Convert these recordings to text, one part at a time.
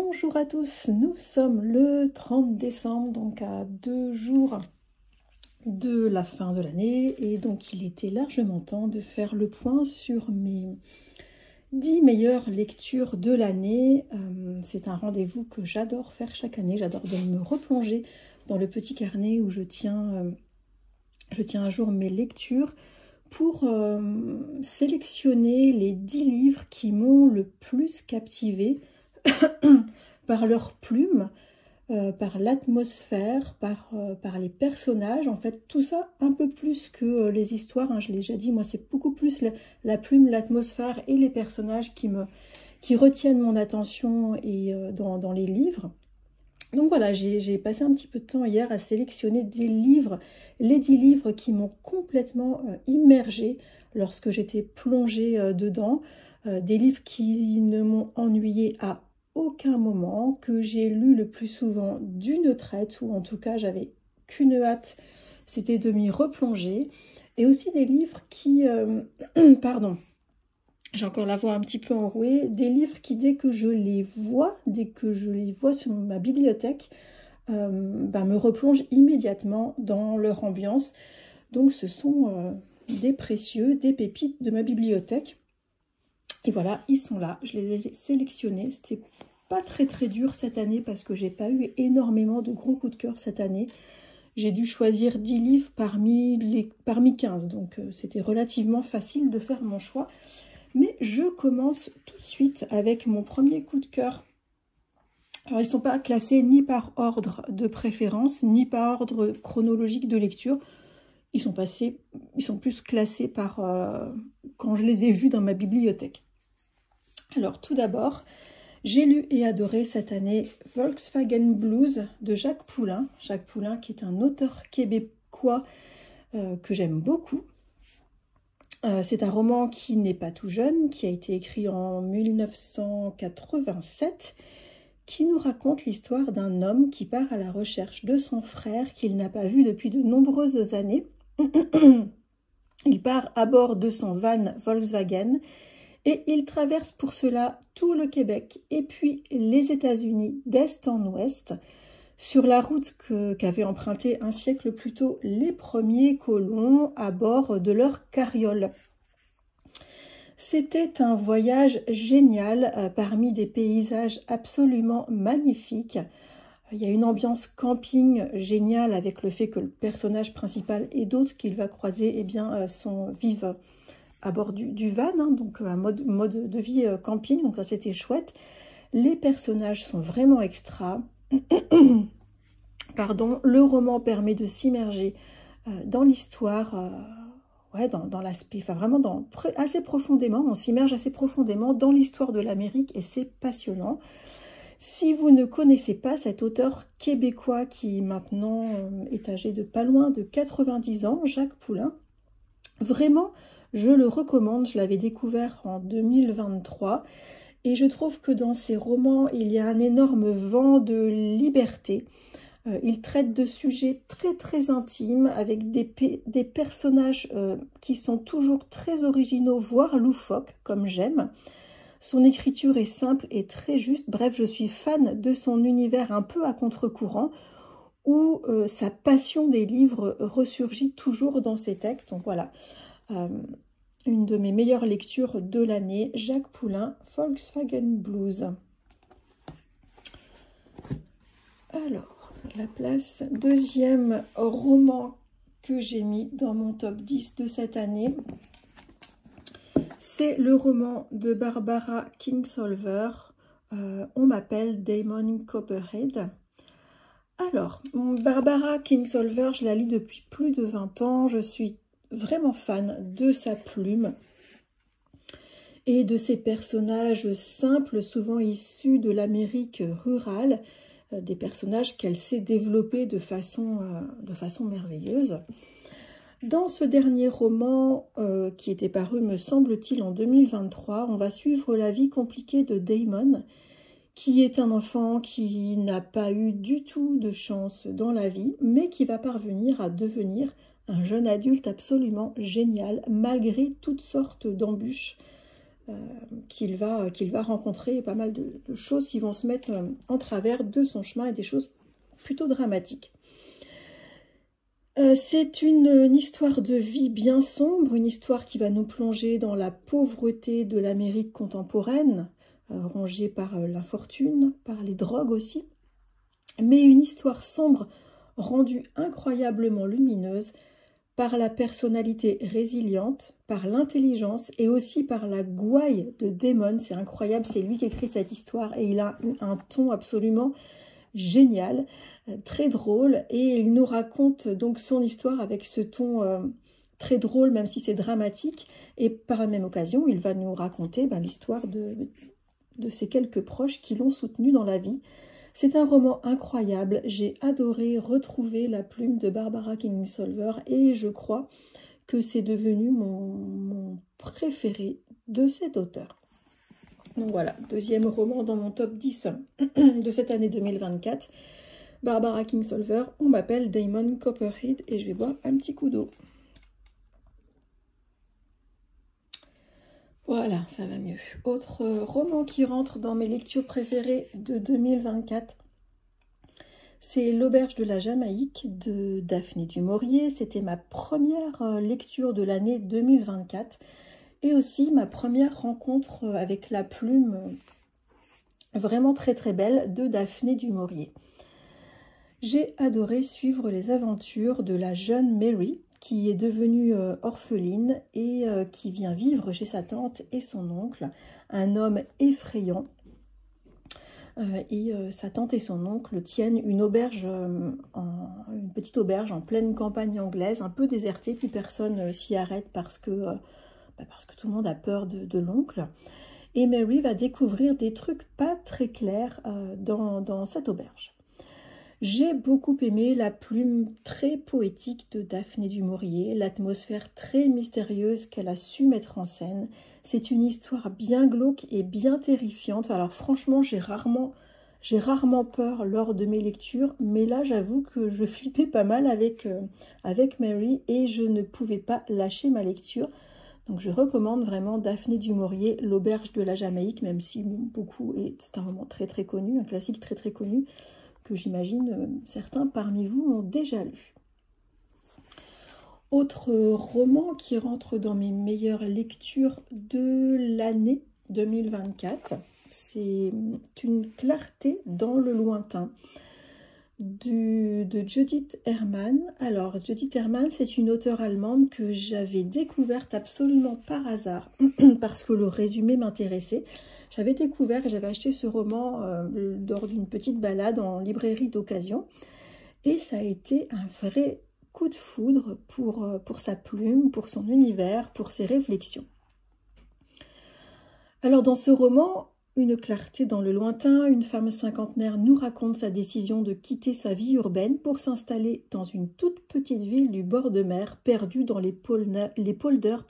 Bonjour à tous, nous sommes le 30 décembre, donc à 2 jours de la fin de l'année, et donc il était largement temps de faire le point sur mes 10 meilleures lectures de l'année. C'est un rendez-vous que j'adore faire chaque année, j'adore de me replonger dans le petit carnet où je tiens à jour mes lectures pour sélectionner les 10 livres qui m'ont le plus captivé par leur plume, par l'atmosphère, par les personnages. En fait, tout ça un peu plus que les histoires, hein, je l'ai déjà dit, moi c'est beaucoup plus la plume, l'atmosphère et les personnages qui retiennent mon attention et dans les livres. Donc voilà, j'ai passé un petit peu de temps hier à sélectionner des livres, les 10 livres qui m'ont complètement immergée lorsque j'étais plongée dedans. Des livres qui ne m'ont ennuyée à aucun moment, que j'ai lu le plus souvent d'une traite, ou en tout cas j'avais qu'une hâte, c'était de m'y replonger. Et aussi des livres qui... pardon, j'ai encore la voix un petit peu enrouée. Des livres qui, dès que je les vois sur ma bibliothèque, me replongent immédiatement dans leur ambiance. Donc ce sont des précieux, des pépites de ma bibliothèque. Et voilà, ils sont là, je les ai sélectionnés. C'était pas très dur cette année parce que j'ai pas eu énormément de gros coups de cœur cette année. J'ai dû choisir 10 livres parmi 15, donc c'était relativement facile de faire mon choix. Mais je commence tout de suite avec mon premier coup de cœur. Alors ils ne sont pas classés ni par ordre de préférence, ni par ordre chronologique de lecture. Ils sont plus classés par quand je les ai vus dans ma bibliothèque. Alors tout d'abord, j'ai lu et adoré cette année Volkswagen Blues de Jacques Poulain. Jacques Poulain qui est un auteur québécois que j'aime beaucoup. C'est un roman qui n'est pas tout jeune, qui a été écrit en 1987, qui nous raconte l'histoire d'un homme qui part à la recherche de son frère qu'il n'a pas vu depuis de nombreuses années. Il part à bord de son van Volkswagen et il traverse pour cela tout le Québec et puis les États-Unis d'est en ouest, sur la route qu'avaient empruntée un siècle plus tôt les premiers colons à bord de leur carriole. C'était un voyage génial parmi des paysages absolument magnifiques. Il y a une ambiance camping géniale avec le fait que le personnage principal et d'autres qu'il va croiser vivent à bord du van, hein, donc un mode de vie camping, donc ça c'était chouette. Les personnages sont vraiment extra. Pardon, le roman permet de s'immerger dans l'histoire, dans l'aspect, enfin vraiment assez profondément, on s'immerge assez profondément dans l'histoire de l'Amérique et c'est passionnant. Si vous ne connaissez pas cet auteur québécois qui maintenant est âgé de pas loin de 90 ans, Jacques Poulain, vraiment je le recommande, je l'avais découvert en 2023 et je trouve que dans ses romans il y a un énorme vent de liberté. Il traite de sujets très intimes avec des personnages qui sont toujours très originaux, voire loufoques, comme j'aime. Son écriture est simple et très juste. Bref, je suis fan de son univers un peu à contre-courant, où sa passion des livres ressurgit toujours dans ses textes. Donc voilà, une de mes meilleures lectures de l'année, Jacques Poulain, Volkswagen Blues. Alors, la place, deuxième roman que j'ai mis dans mon top 10 de cette année, c'est le roman de Barbara Kingsolver, On m'appelle Damon Copperhead. Alors, Barbara Kingsolver, je la lis depuis plus de 20 ans, je suis vraiment fan de sa plume et de ses personnages simples, souvent issus de l'Amérique rurale, des personnages qu'elle sait développer de façon merveilleuse. Dans ce dernier roman, qui était paru, me semble-t-il, en 2023, on va suivre la vie compliquée de Damon, qui est un enfant qui n'a pas eu du tout de chance dans la vie, mais qui va parvenir à devenir un jeune adulte absolument génial, malgré toutes sortes d'embûches qu'il va rencontrer pas mal de choses qui vont se mettre en travers de son chemin et des choses plutôt dramatiques. C'est une histoire de vie bien sombre, une histoire qui va nous plonger dans la pauvreté de l'Amérique contemporaine, rongée par l'infortune, par les drogues aussi, mais une histoire sombre rendue incroyablement lumineuse par la personnalité résiliente, par l'intelligence et aussi par la gouaille de Damon. C'est incroyable, c'est lui qui écrit cette histoire et il a un ton absolument génial, très drôle, et il nous raconte donc son histoire avec ce ton très drôle, même si c'est dramatique, et par la même occasion, il va nous raconter l'histoire de ses quelques proches qui l'ont soutenu dans la vie. C'est un roman incroyable, j'ai adoré retrouver la plume de Barbara Kingsolver, et je crois que c'est devenu mon préféré de cet auteur. Donc voilà, deuxième roman dans mon top 10 de cette année 2024. Barbara Kingsolver, on m'appelle Damon Copperhead et je vais boire un petit coup d'eau. Voilà, ça va mieux. Autre roman qui rentre dans mes lectures préférées de 2024, c'est L'Auberge de la Jamaïque de Daphné du Maurier. C'était ma première lecture de l'année 2024. Et aussi ma première rencontre avec la plume vraiment très très belle de Daphné du Maurier. J'ai adoré suivre les aventures de la jeune Mary qui est devenue orpheline et qui vient vivre chez sa tante et son oncle, un homme effrayant. Sa tante et son oncle tiennent une auberge, une petite auberge en pleine campagne anglaise, un peu désertée, plus personne s'y arrête parce que tout le monde a peur de l'oncle. Et Mary va découvrir des trucs pas très clairs dans cette auberge. J'ai beaucoup aimé la plume très poétique de Daphné du Maurier, l'atmosphère très mystérieuse qu'elle a su mettre en scène. C'est une histoire bien glauque et bien terrifiante. Alors franchement, j'ai rarement peur lors de mes lectures, mais là j'avoue que je flippais pas mal avec Mary et je ne pouvais pas lâcher ma lecture. Donc je recommande vraiment Daphné du Maurier, L'Auberge de la Jamaïque, même si c'est un roman très très connu, un classique très très connu, que j'imagine certains parmi vous ont déjà lu. Autre roman qui rentre dans mes meilleures lectures de l'année 2024, c'est Une clarté dans le lointain de Judith Hermann. Alors Judith Hermann, c'est une auteure allemande que j'avais découverte absolument par hasard parce que le résumé m'intéressait. J'avais découvert et j'avais acheté ce roman lors d'une petite balade en librairie d'occasion et ça a été un vrai coup de foudre pour sa plume, pour son univers, pour ses réflexions. Alors dans ce roman, Une clarté dans le lointain, une femme cinquantenaire nous raconte sa décision de quitter sa vie urbaine pour s'installer dans une toute petite ville du bord de mer, perdue dans les polders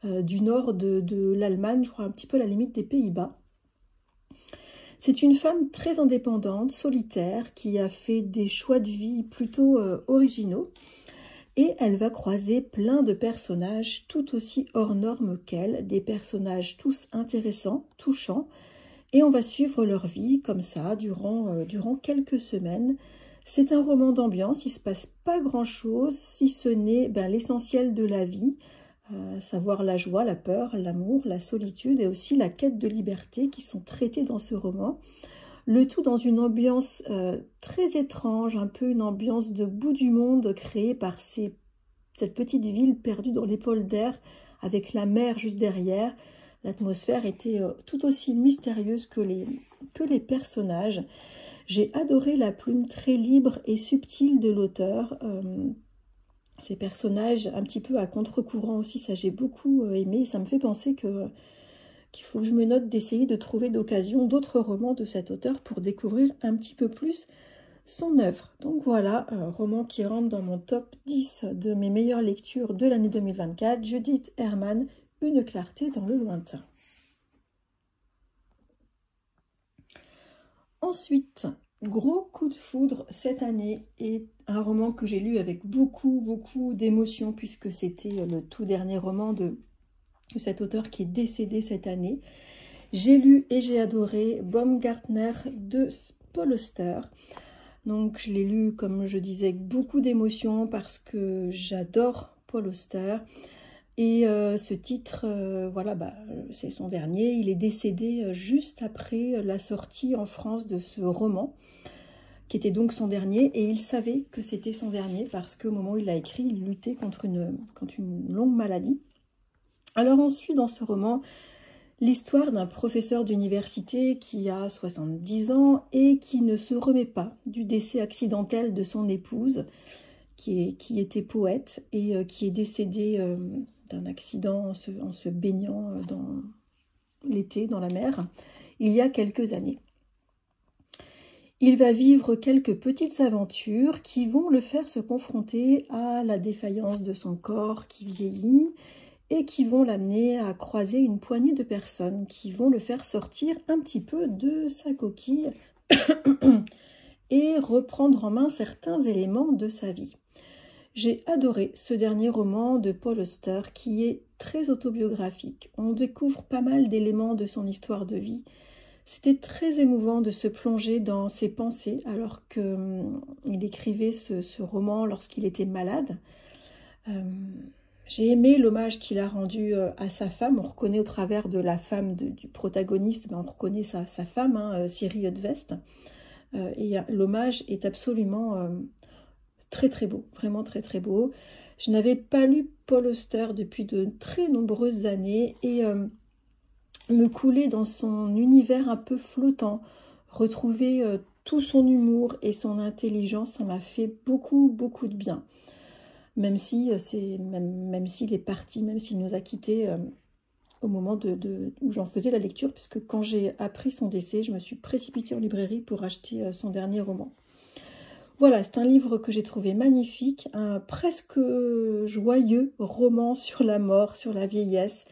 du nord de l'Allemagne, je crois un petit peu à la limite des Pays-Bas. C'est une femme très indépendante, solitaire, qui a fait des choix de vie plutôt originaux. Et elle va croiser plein de personnages tout aussi hors normes qu'elle, des personnages tous intéressants, touchants, et on va suivre leur vie comme ça durant quelques semaines. C'est un roman d'ambiance, il ne se passe pas grand-chose, si ce n'est l'essentiel de la vie, savoir la joie, la peur, l'amour, la solitude et aussi la quête de liberté qui sont traités dans ce roman. Le tout dans une ambiance très étrange, un peu une ambiance de bout du monde créée par cette petite ville perdue dans les polders avec la mer juste derrière. L'atmosphère était tout aussi mystérieuse que les personnages. J'ai adoré la plume très libre et subtile de l'auteur. Ces personnages un petit peu à contre-courant aussi, ça j'ai beaucoup aimé. Ça me fait penser qu'il faut que je me note d'essayer de trouver d'occasion d'autres romans de cet auteur pour découvrir un petit peu plus son œuvre. Donc voilà, un roman qui rentre dans mon top 10 de mes meilleures lectures de l'année 2024, Judith Hermann, Une clarté dans le lointain. Ensuite, gros coup de foudre cette année et un roman que j'ai lu avec beaucoup d'émotion puisque c'était le tout dernier roman de de cet auteur qui est décédé cette année. J'ai lu et j'ai adoré Baumgartner de Paul Auster. Donc je l'ai lu, comme je disais, avec beaucoup d'émotion parce que j'adore Paul Auster. Et ce titre, voilà, c'est son dernier. Il est décédé juste après la sortie en France de ce roman, qui était donc son dernier. Et il savait que c'était son dernier parce qu'au moment où il l'a écrit, il luttait contre une longue maladie. Alors on suit dans ce roman l'histoire d'un professeur d'université qui a 70 ans et qui ne se remet pas du décès accidentel de son épouse, qui était poète et qui est décédée d'un accident en se baignant dans l'été dans la mer, il y a quelques années. Il va vivre quelques petites aventures qui vont le faire se confronter à la défaillance de son corps qui vieillit et qui vont l'amener à croiser une poignée de personnes qui vont le faire sortir un petit peu de sa coquille et reprendre en main certains éléments de sa vie. J'ai adoré ce dernier roman de Paul Auster qui est très autobiographique. On découvre pas mal d'éléments de son histoire de vie. C'était très émouvant de se plonger dans ses pensées alors qu'il écrivait ce roman lorsqu'il était malade. J'ai aimé l'hommage qu'il a rendu à sa femme. On reconnaît au travers de la femme du protagoniste, on reconnaît sa femme, Siri Udvest. Et l'hommage est absolument très très beau, vraiment très très beau. Je n'avais pas lu Paul Auster depuis de très nombreuses années et me couler dans son univers un peu flottant, retrouver tout son humour et son intelligence, ça m'a fait beaucoup beaucoup de bien. Même s'il est parti, même s'il nous a quittés au moment où j'en faisais la lecture, puisque quand j'ai appris son décès, je me suis précipitée en librairie pour acheter son dernier roman. Voilà, c'est un livre que j'ai trouvé magnifique, un presque joyeux roman sur la mort, sur la vieillesse,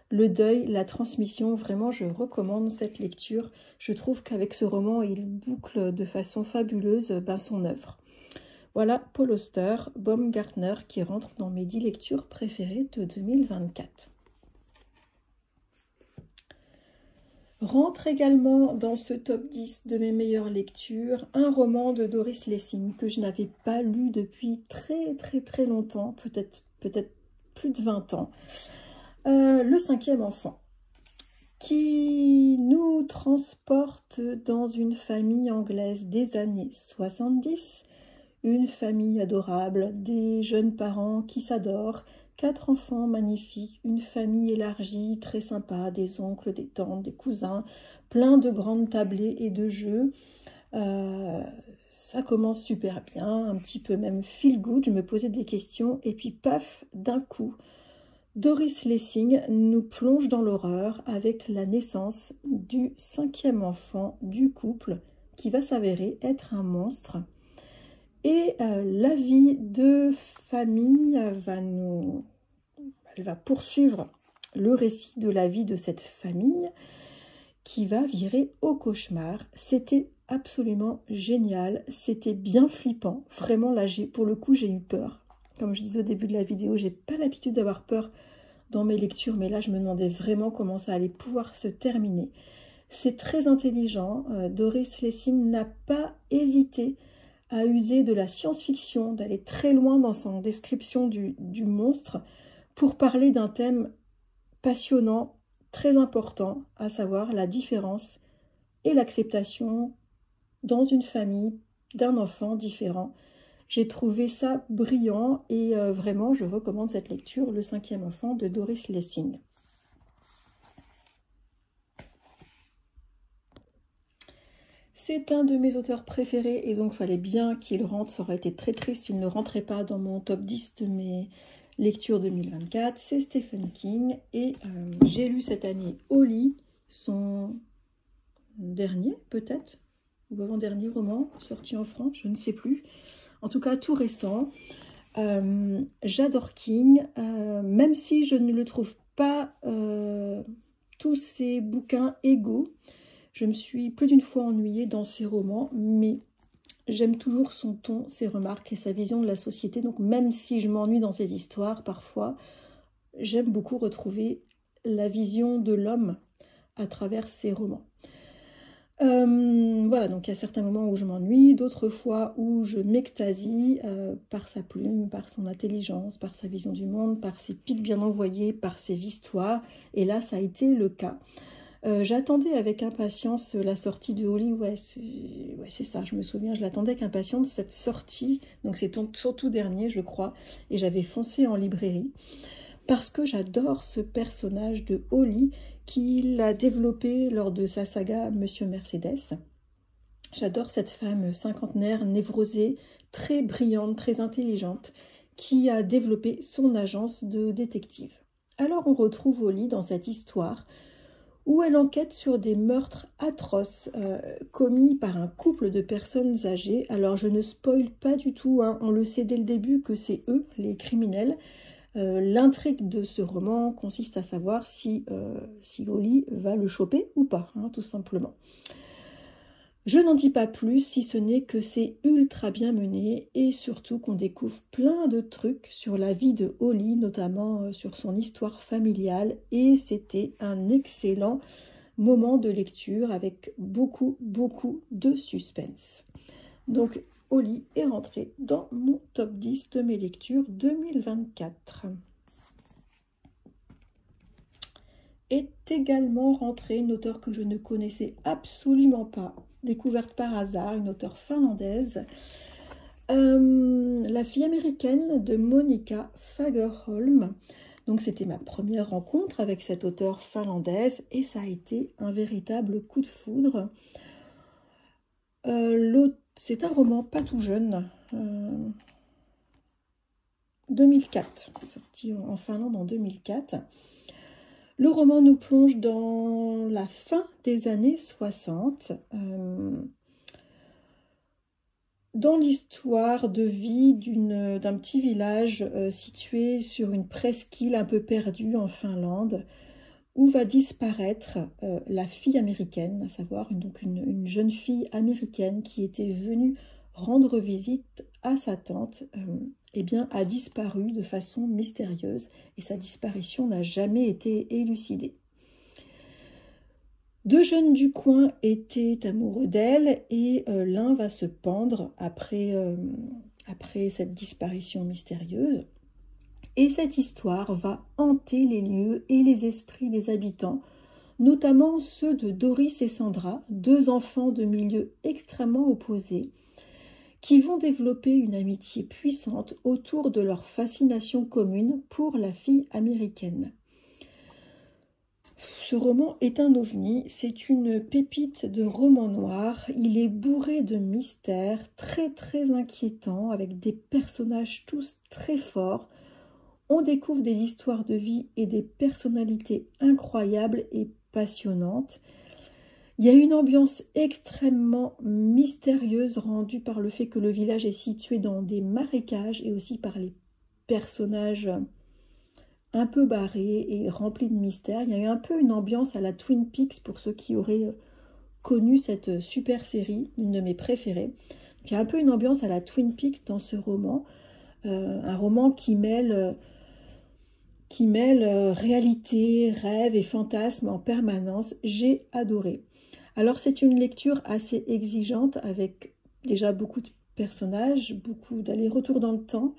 le deuil, la transmission. Vraiment, je recommande cette lecture. Je trouve qu'avec ce roman, il boucle de façon fabuleuse son œuvre. Voilà Paul Auster, Baumgartner, qui rentre dans mes 10 lectures préférées de 2024. Rentre également dans ce top 10 de mes meilleures lectures un roman de Doris Lessing que je n'avais pas lu depuis très très très longtemps, peut-être plus de 20 ans. Le 5e enfant, qui nous transporte dans une famille anglaise des années 70. Une famille adorable, des jeunes parents qui s'adorent, 4 enfants magnifiques, une famille élargie, très sympa, des oncles, des tantes, des cousins, plein de grandes tablées et de jeux. Ça commence super bien, un petit peu même feel good, je me posais des questions et puis paf, d'un coup, Doris Lessing nous plonge dans l'horreur avec la naissance du 5e enfant du couple qui va s'avérer être un monstre. Et la vie de famille elle va poursuivre le récit de la vie de cette famille qui va virer au cauchemar. C'était absolument génial, c'était bien flippant. Vraiment là, pour le coup, j'ai eu peur. Comme je disais au début de la vidéo, j'ai pas l'habitude d'avoir peur dans mes lectures, mais là, je me demandais vraiment comment ça allait pouvoir se terminer. C'est très intelligent. Doris Lessing n'a pas hésité à user de la science-fiction, d'aller très loin dans son description du monstre pour parler d'un thème passionnant, très important, à savoir la différence et l'acceptation dans une famille d'un enfant différent. J'ai trouvé ça brillant et vraiment je recommande cette lecture, Le 5e enfant de Doris Lessing. C'est un de mes auteurs préférés et donc il fallait bien qu'il rentre. Ça aurait été très triste s'il ne rentrait pas dans mon top 10 de mes lectures 2024. C'est Stephen King et j'ai lu cette année au lit son dernier peut-être, ou avant-dernier roman sorti en France, je ne sais plus. En tout cas tout récent. J'adore King, même si je ne le trouve pas tous ses bouquins égaux. Je me suis plus d'une fois ennuyée dans ses romans, mais j'aime toujours son ton, ses remarques et sa vision de la société. Donc même si je m'ennuie dans ses histoires, parfois, j'aime beaucoup retrouver la vision de l'homme à travers ses romans. Voilà, donc il y a certains moments où je m'ennuie, d'autres fois où je m'extasie par sa plume, par son intelligence, par sa vision du monde, par ses pics bien envoyés, par ses histoires. Et là, ça a été le cas. J'attendais avec impatience la sortie de Holly, ouais c'est ça, je me souviens, je l'attendais avec impatience, cette sortie, donc c'est son tout dernier, je crois, et j'avais foncé en librairie, parce que j'adore ce personnage de Holly qu'il a développé lors de sa saga Monsieur Mercedes. J'adore cette femme cinquantenaire, névrosée, très brillante, très intelligente, qui a développé son agence de détective. Alors on retrouve Holly dans cette histoire où elle enquête sur des meurtres atroces commis par un couple de personnes âgées. Alors je ne spoil pas du tout, hein, on le sait dès le début que c'est eux, les criminels. L'intrigue de ce roman consiste à savoir si Holly va le choper ou pas, hein, tout simplement. Je n'en dis pas plus, si ce n'est que c'est ultra bien mené et surtout qu'on découvre plein de trucs sur la vie de Holly, notamment sur son histoire familiale, et c'était un excellent moment de lecture avec beaucoup de suspense. Donc Holly est rentrée dans mon top 10 de mes lectures 2024. Est également rentrée une auteure que je ne connaissais absolument pas, découverte par hasard, une auteure finlandaise, La fille américaine de Monica Fagerholm. Donc c'était ma première rencontre avec cette auteure finlandaise et ça a été un véritable coup de foudre. C'est un roman pas tout jeune, 2004, sorti en Finlande en 2004. Le roman nous plonge dans la fin des années 60, dans l'histoire de vie d'un petit village situé sur une presqu'île un peu perdue en Finlande, où va disparaître la fille américaine, à savoir une jeune fille américaine qui était venue rendre visite à sa tante, a disparu de façon mystérieuse et sa disparition n'a jamais été élucidée. Deux jeunes du coin étaient amoureux d'elle et l'un va se pendre après cette disparition mystérieuse. Et cette histoire va hanter les lieux et les esprits des habitants, notamment ceux de Doris et Sandra, deux enfants de milieux extrêmement opposés, qui vont développer une amitié puissante autour de leur fascination commune pour la fille américaine. Ce roman est un ovni, c'est une pépite de roman noir, il est bourré de mystères, très inquiétants, avec des personnages tous très forts. On découvre des histoires de vie et des personnalités incroyables et passionnantes. Il y a une ambiance extrêmement mystérieuse rendue par le fait que le village est situé dans des marécages et aussi par les personnages un peu barrés et remplis de mystères. Il y a eu un peu une ambiance à la Twin Peaks pour ceux qui auraient connu cette super série, une de mes préférées. Il y a un peu une ambiance à la Twin Peaks dans ce roman, un roman qui mêle réalité, rêve et fantasme en permanence. J'ai adoré. Alors c'est une lecture assez exigeante avec déjà beaucoup de personnages, beaucoup d'allers-retours dans le temps,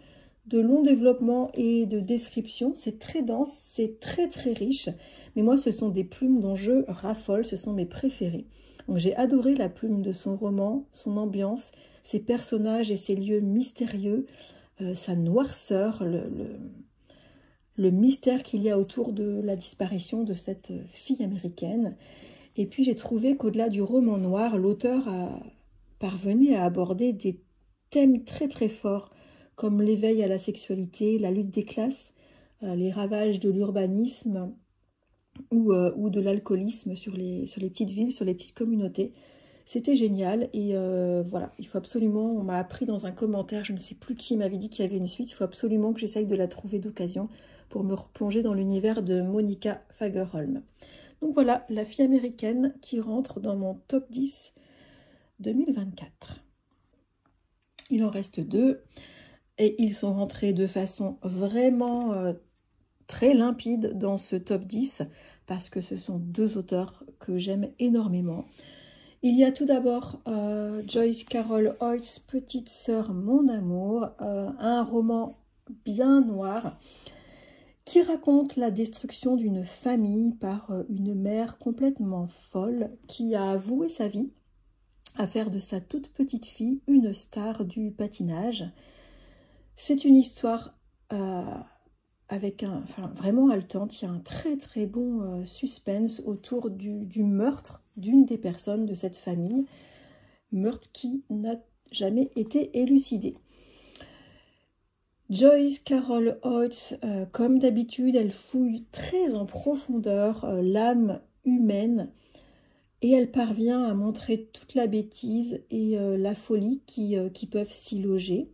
de longs développements et de descriptions. C'est très dense, c'est très riche, mais moi ce sont des plumes dont je raffole, ce sont mes préférées. Donc j'ai adoré la plume de son roman, son ambiance, ses personnages et ses lieux mystérieux, sa noirceur, le mystère qu'il y a autour de la disparition de cette fille américaine. Et puis j'ai trouvé qu'au-delà du roman noir, l'auteur parvenait à aborder des thèmes très forts, comme l'éveil à la sexualité, la lutte des classes, les ravages de l'urbanisme ou de l'alcoolisme sur les petites villes, sur les petites communautés. C'était génial et voilà, il faut absolument, on m'a appris dans un commentaire, je ne sais plus qui m'avait dit qu'il y avait une suite, il faut absolument que j'essaye de la trouver d'occasion pour me replonger dans l'univers de Monica Fagerholm. Donc voilà, la fille américaine qui rentre dans mon top 10 2024. Il en reste deux et ils sont rentrés de façon vraiment très limpide dans ce top 10 parce que ce sont deux auteurs que j'aime énormément. Il y a tout d'abord Joyce Carol Oates, Petite sœur, mon amour, un roman bien noir qui raconte la destruction d'une famille par une mère complètement folle qui a voué sa vie à faire de sa toute petite fille une star du patinage. C'est une histoire avec vraiment haletante. Il y a un très très bon suspense autour du meurtre d'une des personnes de cette famille, meurtre qui n'a jamais été élucidé. Joyce Carol Oates, comme d'habitude, elle fouille très en profondeur l'âme humaine et elle parvient à montrer toute la bêtise et la folie qui peuvent s'y loger.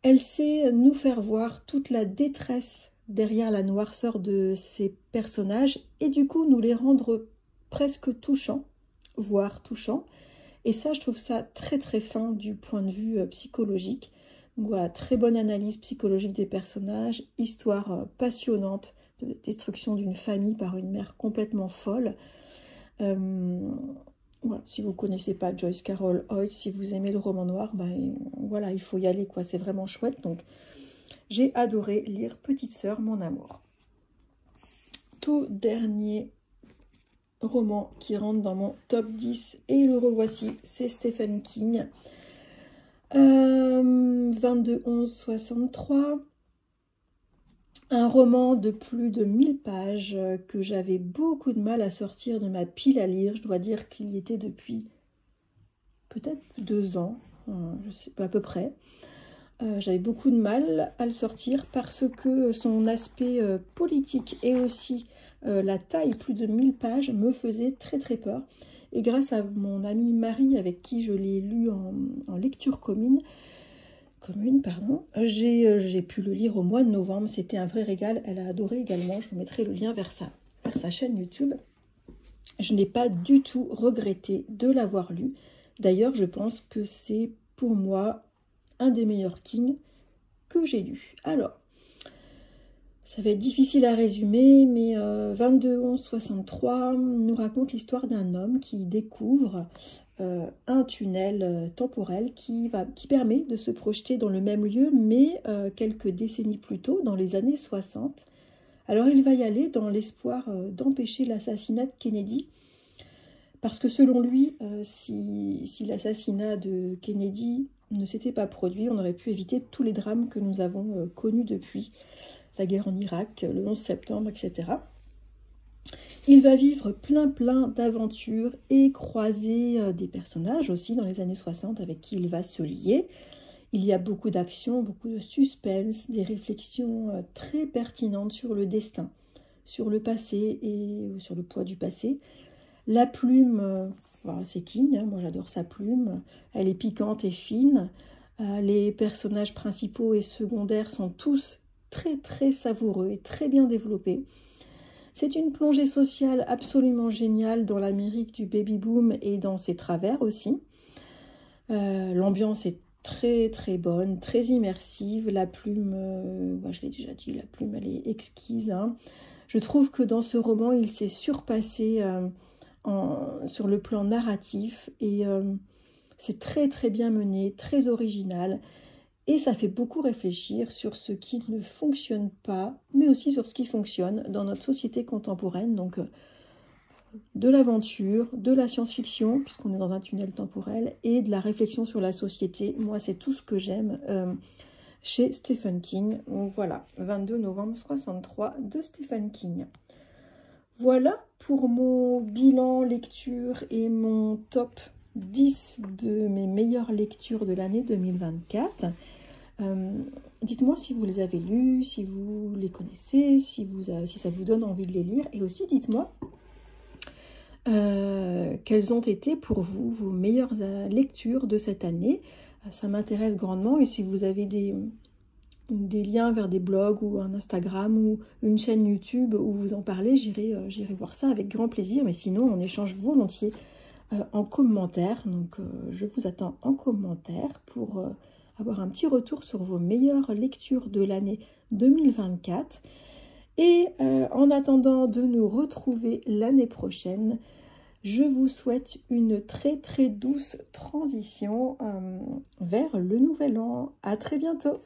Elle sait nous faire voir toute la détresse derrière la noirceur de ces personnages et du coup nous les rendre presque touchants, voire touchants. Et ça, je trouve ça très très fin du point de vue psychologique. Donc voilà, très bonne analyse psychologique des personnages, histoire passionnante de destruction d'une famille par une mère complètement folle. Voilà, si vous ne connaissez pas Joyce Carol Oates, si vous aimez le roman noir, ben voilà, il faut y aller, quoi. C'est vraiment chouette. Donc, j'ai adoré lire Petite sœur, mon amour. Tout dernier roman qui rentre dans mon top 10, et le revoici, c'est Stephen King. 22-11-63. Un roman de plus de 1000 pages que j'avais beaucoup de mal à sortir de ma pile à lire. Je dois dire qu'il y était depuis peut-être 2 ans, je sais pas, à peu près. J'avais beaucoup de mal à le sortir parce que son aspect politique et aussi la taille, plus de 1000 pages, me faisait très très peur. Et grâce à mon amie Marie, avec qui je l'ai lu en lecture commune, j'ai pu le lire au mois de novembre. C'était un vrai régal. Elle a adoré également. Je vous mettrai le lien vers sa chaîne YouTube. Je n'ai pas du tout regretté de l'avoir lu. D'ailleurs, je pense que c'est pour moi un des meilleurs King que j'ai lu. Alors, ça va être difficile à résumer, mais 22-11-63 nous raconte l'histoire d'un homme qui découvre un tunnel temporel qui permet de se projeter dans le même lieu, mais quelques décennies plus tôt, dans les années 60. Alors il va y aller dans l'espoir d'empêcher l'assassinat de Kennedy, parce que selon lui, si l'assassinat de Kennedy ne s'était pas produit, on aurait pu éviter tous les drames que nous avons connus depuis la guerre en Irak, le 11 septembre, etc. Il va vivre plein d'aventures et croiser des personnages aussi dans les années 60 avec qui il va se lier. Il y a beaucoup d'action, beaucoup de suspense, des réflexions très pertinentes sur le destin, sur le passé et sur le poids du passé. La plume, voilà, c'est King, hein, moi j'adore sa plume, elle est piquante et fine. Les personnages principaux et secondaires sont tous très savoureux et très bien développés. C'est une plongée sociale absolument géniale dans l'Amérique du baby-boom et dans ses travers aussi. L'ambiance est très bonne, très immersive. La plume, je l'ai déjà dit, la plume elle est exquise. Hein. Je trouve que dans ce roman, il s'est surpassé sur le plan narratif et c'est très bien mené, très original. Et ça fait beaucoup réfléchir sur ce qui ne fonctionne pas, mais aussi sur ce qui fonctionne dans notre société contemporaine. Donc, de l'aventure, de la science-fiction, puisqu'on est dans un tunnel temporel, et de la réflexion sur la société. Moi, c'est tout ce que j'aime chez Stephen King. Donc voilà, 22 novembre 63 de Stephen King. Voilà pour mon bilan lecture et mon top 10 de mes meilleures lectures de l'année 2024. Dites-moi si vous les avez lus, si vous les connaissez, si ça vous donne envie de les lire. Et aussi dites-moi quelles ont été pour vous vos meilleures lectures de cette année. Ça m'intéresse grandement. Et si vous avez des liens vers des blogs ou un Instagram ou une chaîne YouTube où vous en parlez, j'irai voir ça avec grand plaisir. Mais sinon, on échange volontiers en commentaire. Donc, je vous attends en commentaire pour avoir un petit retour sur vos meilleures lectures de l'année 2024. Et en attendant de nous retrouver l'année prochaine, je vous souhaite une très très douce transition vers le nouvel an. À très bientôt!